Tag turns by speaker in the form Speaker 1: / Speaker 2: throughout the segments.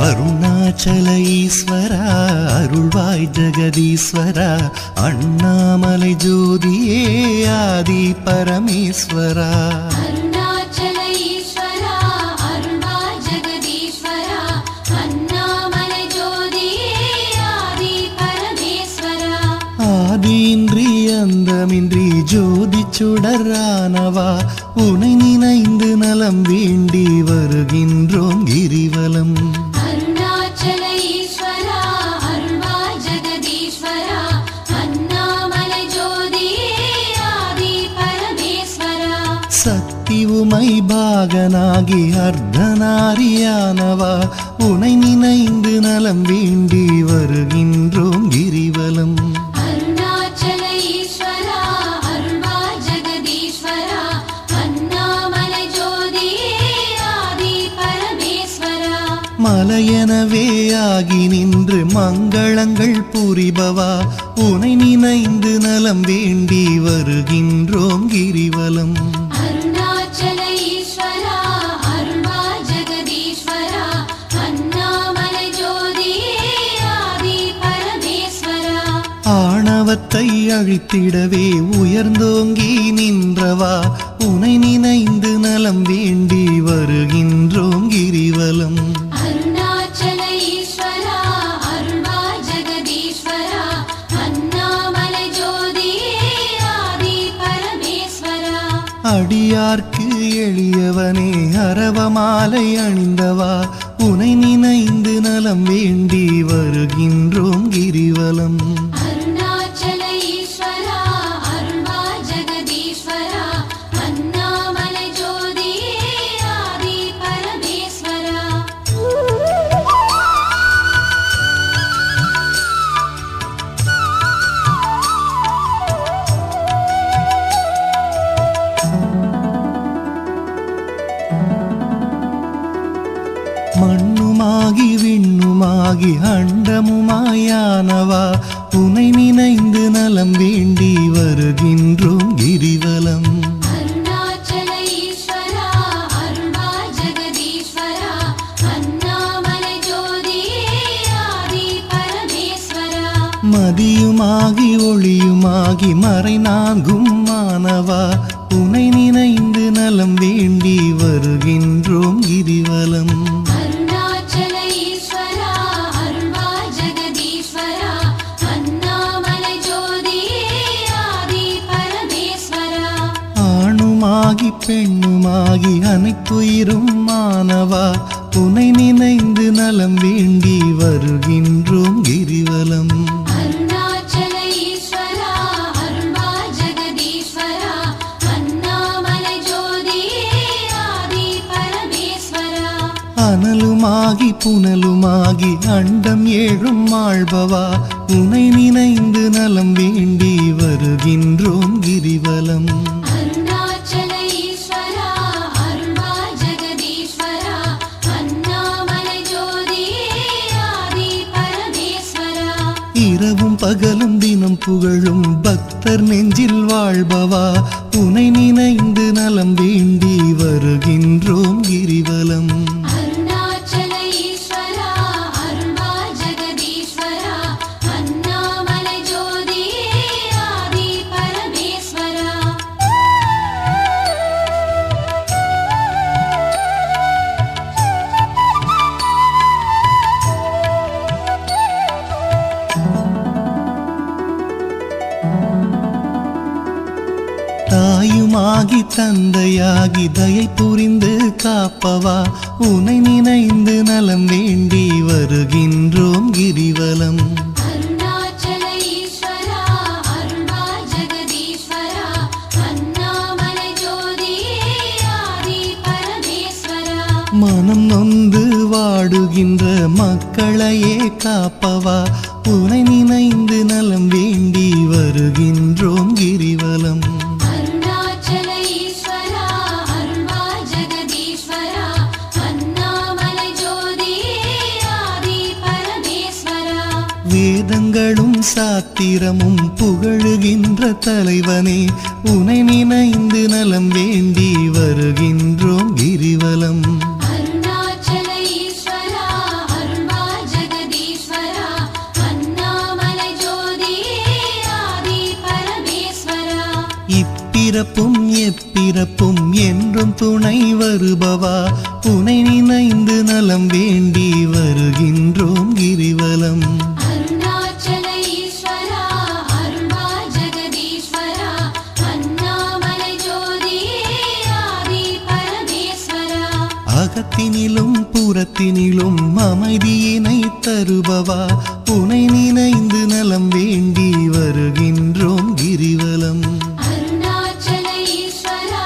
Speaker 1: அருணாச்சல ஈஸ்வரா அருள்வாய் ஜெகதீஸ்வரா அண்ணாமலை ஜோதியே ஆதி பரமேஸ்வரா
Speaker 2: அருணாச்சல ஈஸ்வரா அருள்வாய் ஜெகதீஸ்வரா அண்ணாமலை ஜோதியே ஆதி பரமேஸ்வரா
Speaker 1: ஆதியின்றி அந்தமின்றி ஜோதி சுடரானவா உனை நினைந்து நலம் வேண்டி வருகின்றோம் கிரிவலம்
Speaker 2: அருணாச்சல ஈஸ்வரா அருள்வாய் ஜெகதீஸ்வரா அண்ணாமலை ஜோதியே ஆதி பரமேஸ்வரா
Speaker 1: சக்தி உமை பாகனாகி அர்த்தநாரியானவா உனை நினைந்து நலம் வேண்டி வருகின்றோம் கிரிவலம்
Speaker 2: அருணாச்சல ஈஸ்வரா அருள்வாய் ஜெகதீஸ்வரா அண்ணாமலை ஜோதியே ஆதி பரமேஸ்வரா
Speaker 1: மலையெனவே ஆகி நின்று மங்களங்கள் புரிபவா உனை நினைந்து நலம் வேண்டி வருகின்றோம் கிரிவலம்
Speaker 2: அருணாச்சல ஈஸ்வரா அருள்வாய் ஜெகதீஸ்வரா அண்ணாமலை ஜோதியே ஆதி பரமேஸ்வரா
Speaker 1: ஆணவத்தை அழித்திடவே உயர்ந்தோங்கி நின்றவா உனை நினைந்து நலம் வேண்டி வருகின்றோம் கிரிவலம்
Speaker 2: அருணாச்சல ஈஸ்வரா அருள்வாய் ஜெகதீஸ்வரா அண்ணாமலை ஜோதியே ஆதி பரமேஸ்வரா
Speaker 1: அடியார்க்கு எளியவனே அரவமாலை அணிந்தவா உனை நினைந்து நலம் வேண்டி வருகின்றோம் கிரிவலம்
Speaker 2: அருணாச்சல ஈஸ்வரா அருள்வாய் ஜெகதீஸ்வரா அண்ணாமலை ஜோதியே ஆதி பரமேஸ்வரா
Speaker 1: மண்ணுமாகி விண்ணுமாகி அண்டமுமாயானவா உனை நினைந்து நலம் வேண்டி வருகின்றோம் கிரிவலம்
Speaker 2: அருணாச்சல ஈஸ்வரா அருள்வாய் ஜெகதீஸ்வரா அண்ணாமலை ஜோதியே ஆதி பரமேஸ்வரா
Speaker 1: மதியுமாகி ஒளியுமாகி மறைநான்கும் மானவா உனை நினைந்து நலம் வேண்டி வருகின்றோம் கிரிவலம்
Speaker 2: அருணாச்சல ஈஸ்வரா அருள்வாய் ஜெகதீஸ்வரா அண்ணாமலை ஜோதியே ஆதி பரமேஸ்வரா
Speaker 1: ஆணுமாகி பெண்ணுமாகி அனைத்துயிரும் மானவா உனை நினைந்து நலம் வேண்டி வருகின்றோம் கிரிவலம்
Speaker 2: அருணாச்சல ஈஸ்வரா அருள்வாய் ஜெகதீஸ்வரா அண்ணாமலை ஜோதியே ஆதி பரமேஸ்வரா
Speaker 1: அனலுமாகி புனலுமாகி அண்டம் ஏழும் ஆள்பவா உனை நினைந்து நலம் வேண்டி வருகின்றோம் கிரிவலம்
Speaker 2: அருணாச்சல ஈஸ்வரா அருள்வாய் ஜெகதீஸ்வரா அண்ணாமலை ஜோதியே ஆதி பரமேஸ்வரா
Speaker 1: இரவும் பகலும் தினம் புகழும் பக்தர் நெஞ்சில் வாழ்பவா உனை நினைந்து நலம் வேண்டி வருகின்றோம் கிரிவலம்
Speaker 2: அருணாச்சல ஈஸ்வரா அருள்வாய் ஜெகதீஸ்வரா அண்ணாமலை ஜோதியே ஆதி பரமேஸ்வரா
Speaker 1: தாயுமாகி தந்தையாகி தயை புரிந்து காப்பவா உனை நினைந்து நலம் வேண்டி வருகின்றோம் கிரிவலம்
Speaker 2: அருணாச்சல ஈஸ்வரா அருள்வாய் ஜெகதீஸ்வரா அண்ணாமலை ஜோதியே ஆதி பரமேஸ்வரா
Speaker 1: மனம் நொந்து வாடுகின்ற மக்களையே காப்பவா உனை நினைந்து நலம் வேண்டி வருகின்றோம் கிரிவலம்
Speaker 2: அருணாச்சல ஈஸ்வரா அருள்வாய் ஜெகதீஸ்வரா அண்ணாமலை ஜோதியே ஆதி பரமேஸ்வரா
Speaker 1: வேதங்களும் சாத்திரமும் புகழுகின்ற தலைவனே உனை நினைந்து நலம் வேண்டி வருகின்றோம் கிரிவலம்
Speaker 2: அருணாச்சல ஈஸ்வரா அருள்வாய்
Speaker 1: இப்பிறப்பும் எப்பிறப்பும் என்றும் துணை வருபவா உனை நினைந்து நலம் வேண்டி வருகின்றோம் கிரிவலம்.
Speaker 2: அருணாச்சல ஈஸ்வரா அருள்வா ஜெகதீஸ்வரா அண்ணாமலை ஜோதியே ஆதி பரமேஸ்வரா.
Speaker 1: அகத்தினிலும் புறத்தினிலும் அமைதியினை தருபவா உனை நினைந்து நலம் வேண்டி வருகின்றோம் கிரிவலம்.
Speaker 2: அருணாச்சல ஈஸ்வரா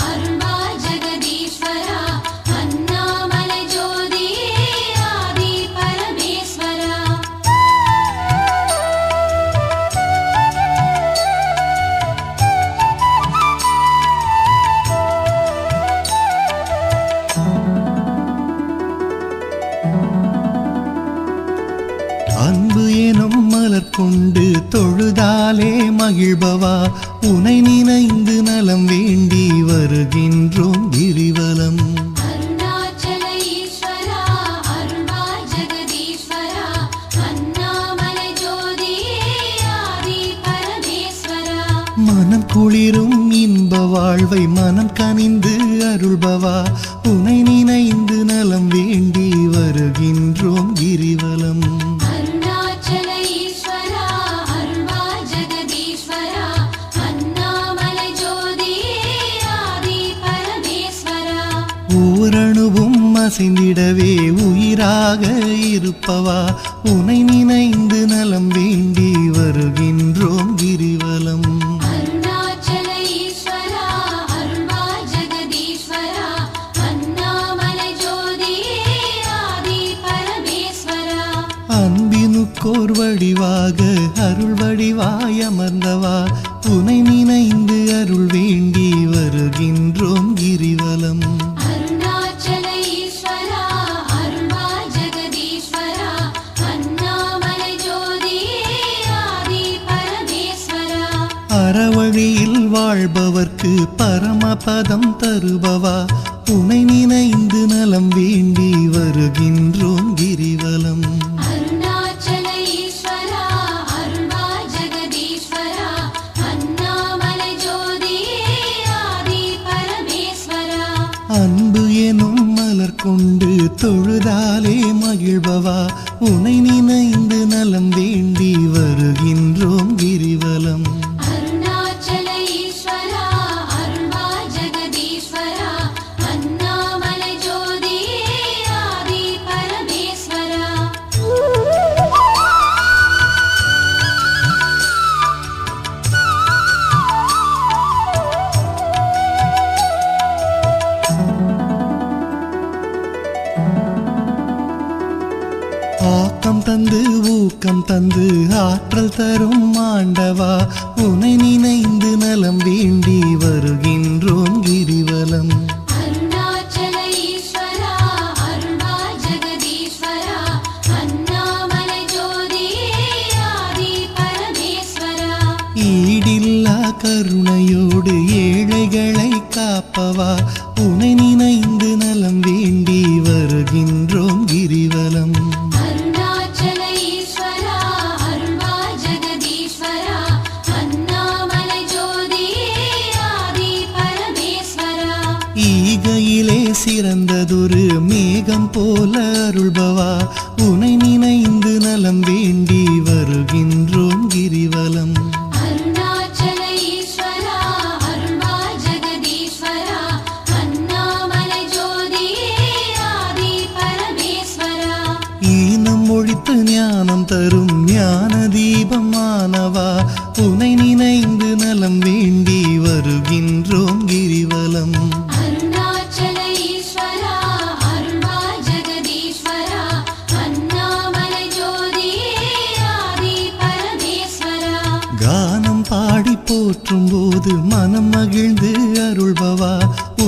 Speaker 2: அருள்வா ஜெகதீஸ்வரா அண்ணாமலை ஜோதியே ஆதி பரமேஸ்வரா.
Speaker 1: அன்பு எனும் மலர் கொண்டு தொழுதாலே மகிழ்பவா உனை நினைந்து நலம் வேண்டி வருகின்றோம் கிரிவலம்.
Speaker 2: அருணாச்சல ஈஸ்வரா அருள்வா ஜெகதீஸ்வரா அண்ணாமலை ஜோதியே ஆதி பரமேஸ்வரா.
Speaker 1: மனம் குளிரும் இன்ப வாழ்வை மனம் கனிந்து அருள்பவா உனை நினைந்து நலம் வேண்டி வருகின்றோம் கிரிவலம்.
Speaker 2: அருணாச்சல ஈஸ்வரா அருள்வா ஜெகதீஸ்வரா அண்ணாமலை ஜோதியே ஆதி பரமேஸ்வரா.
Speaker 1: ஓரணுவும் அசைந்திடவே உயிராக இருப்பவா உனை நினைந்து நலம் வேண்டி வருகின்றோம் கிரிவலம்.
Speaker 2: அருணாச்சல ஈஸ்வரா அருள்வா ஜெகதீஸ்வரா அண்ணாமலை ஜோதியே ஆதி பரமேஸ்வரா.
Speaker 1: அன்பினுக்கோர் வடிவாக அருள் வடிவாய் அமர்ந்தவா உனை நினைந்து அருள் வேண்டி வருகின்றோம் கிரிவலம்.
Speaker 2: அருணாச்சல ஈஸ்வரா அருள்வா ஜெகதீஸ்வரா அண்ணாமலை ஜோதியே ஆதி பரமேஸ்வரா.
Speaker 1: அறவழியில் வாழ்பவர்க்கு பரமபதம் தருபவா உனை நினைந்து நலம் வேண்டி வருகின்றோம் கிரிவலம்.
Speaker 2: அருணாச்சல ஈஸ்வரா அருள்வா ஜெகதீஸ்வரா அண்ணாமலை ஜோதியே ஆதி பரமேஸ்வரா.
Speaker 1: அன்பு எனும் மலர் கொண்டு தொழுதாலே மகிழ்பவா உனை நினைந்து நலம் வேண்டி வருகின்றோம் கிரிவலம்.
Speaker 2: அருணாச்சல ஈஸ்வரா அருள்வா ஜெகதீஸ்வரா அண்ணாமலை ஜோதியே ஆதி பரமேஸ்வரா.
Speaker 1: ஆக்கம் தந்து ஊக்கம் தந்து ஆற்றல் தரும் ஆண்டவா உனை நினைந்து நலம் வேண்டி வருகின்றோம் கிரிவலம்.
Speaker 2: அருணாச்சல ஈஸ்வரா அருள்வா ஜெகதீஸ்வரா அண்ணாமலை ஜோதியே ஆதி பரமேஸ்வரா.
Speaker 1: ஈடில்லா கருணையோடு ஏழைகளை காப்பவா உனை நினைந்து நலம் வேண்டி வருகின்றோம் கிரிவலம்.
Speaker 2: அருணாச்சல ஈஸ்வரா அருள்வா ஜெகதீஸ்வரா அண்ணாமலை ஜோதியே ஆதி பரமேஸ்வரா.
Speaker 1: ஈகையிலே சிறந்ததொரு மேகம் போல அருள்பவா உனை நினைந்து நலம் வேண்டி வருகின்றோம் கிரிவலம்.
Speaker 2: அருணாச்சல ஈஸ்வரா அருள்வா ஜெகதீஸ்வரா அண்ணாமலை ஜோதியே ஆதி பரமேஸ்வரா.
Speaker 1: ஈனம் ஒழித்து ஞானம் தரும் ஞான தீபமானவா உனை நினைந்து நலம் வேண்டி வருகின்றோம் கிரிவலம்.
Speaker 2: அருணாச்சல ஈஸ்வரா அருள்வா ஜெகதீஸ்வரா அண்ணாமலை ஜோதியே ஆதி பரமேஸ்வரா.
Speaker 1: கானம் பாடி போற்றும் போது மனம் மகிழ்ந்து அருள்பவா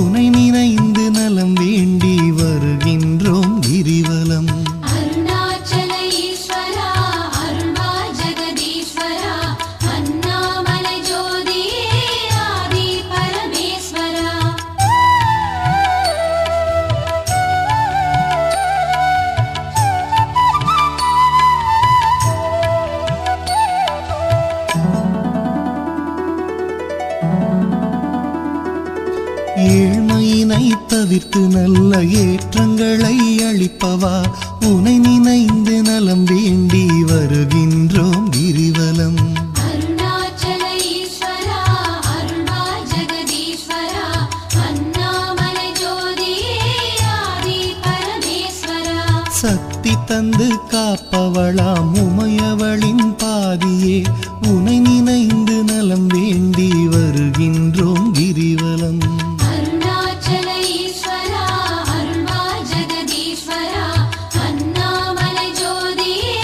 Speaker 1: உனை நினைந்து நலம் வேண்டி வருகின்றோம் கிரிவலம்.
Speaker 2: அருணாச்சல ஈஸ்வரா அருள்வா ஜெகதீஸ்வரா அண்ணாமலை ஜோதியே ஆதி பரமேஸ்வரா.
Speaker 1: தவிர்த்து நல்ல ஏற்றங்களை அளிப்பவா உனை நினைந்து நலம் வேண்டி வருகின்றோம் கிரிவலம்.
Speaker 2: அருணாச்சல ஈஸ்வரா அருள்வாய் ஜெகதீஸ்வரா அண்ணாமலை ஜோதியே ஆதி பரமேஸ்வரா.
Speaker 1: சக்தி தந்து காப்பவளாம் உமையவளின் பாதியே உனை நினைந்து நலம் வேண்டி வருகின்றோம் கிரிவலம்.
Speaker 2: அருணாச்சல ஈஸ்வரா அருள்வாய் ஜெகதீஸ்வரா அண்ணாமலை ஜோதியே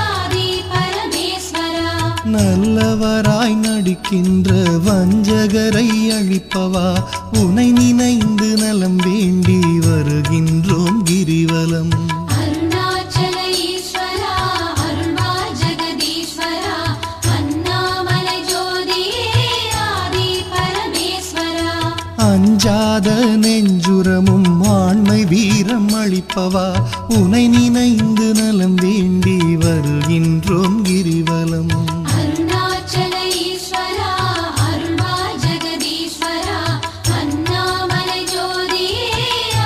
Speaker 2: ஆதி பரமேஸ்வரா.
Speaker 1: நல்லவராய் நடிக்கின்ற வஞ்சகரை அழிப்பவா உனை நினைந்து நலம் வேண்டி வருகின்றோம் கிரிவலம்.
Speaker 2: அருணாச்சல ஈஸ்வரா அருள்வாய் ஜெகதீஸ்வரா அண்ணாமலை ஜோதியே ஆதி பரமேஸ்வரா.
Speaker 1: அஞ்சாத நெஞ்சுரமும் ஆண்மை வீரம் அளிப்பவா உனை நினைந்து நலம் வேண்டி வருகின்றோம் கிரிவலம்.
Speaker 2: அருணாச்சல ஈஸ்வரா அருள்வாய் ஜெகதீஸ்வரா அண்ணாமலை ஜோதியே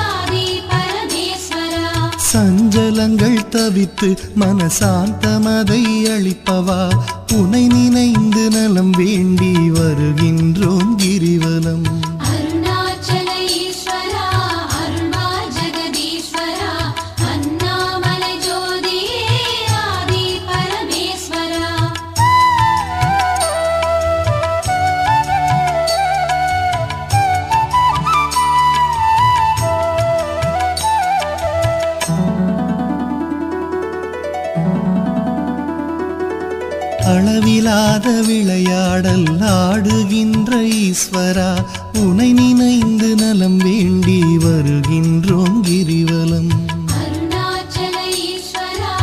Speaker 2: ஆதி பரமேஸ்வரா.
Speaker 1: சஞ்சலங்கள் தவித்து மனசாந்தமதை அளிப்பவா உனை நினைந்து நலம் வேண்டி வருகின்றோம் கிரிவலம்.
Speaker 2: அருணாச்சல ஈஸ்வரா அருள்வாய் ஜெகதீஸ்வரா அண்ணாமலை ஜோதியே ஆதி பரமேஸ்வரா.
Speaker 1: அளவிலாத விளையாடல் ஆடுகின்ற ஈஸ்வரா உனை நினைந்து நலம் வேண்டி வருகின்றோம் கிரிவலம்.
Speaker 2: அருணாச்சல ஈஸ்வரா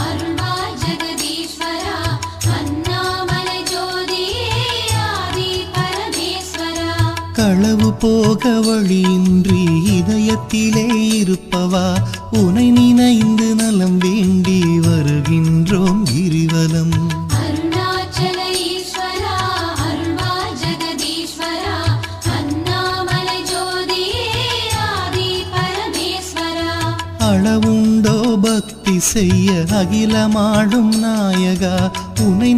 Speaker 2: அருள்வாய் ஜெகதீஸ்வரா அண்ணாமலை ஜோதியே ஆதி பரமேஸ்வரா.
Speaker 1: களவு போக வழியின்றி இதயத்திலே இருப்பவா உனை நினைந்து நலம் வேண்டி வருகின்றோம் கிரிவலம்.
Speaker 2: அருணாச்சல ஈஸ்வரா அருள்வாய் ஜெகதீஸ்வரா அண்ணாமலை ஜோதியே ஆதி பரமேஸ்வரா.
Speaker 1: அளவுண்டோ பக்தி செய்ய அகிலமாடும் நாயகா உனை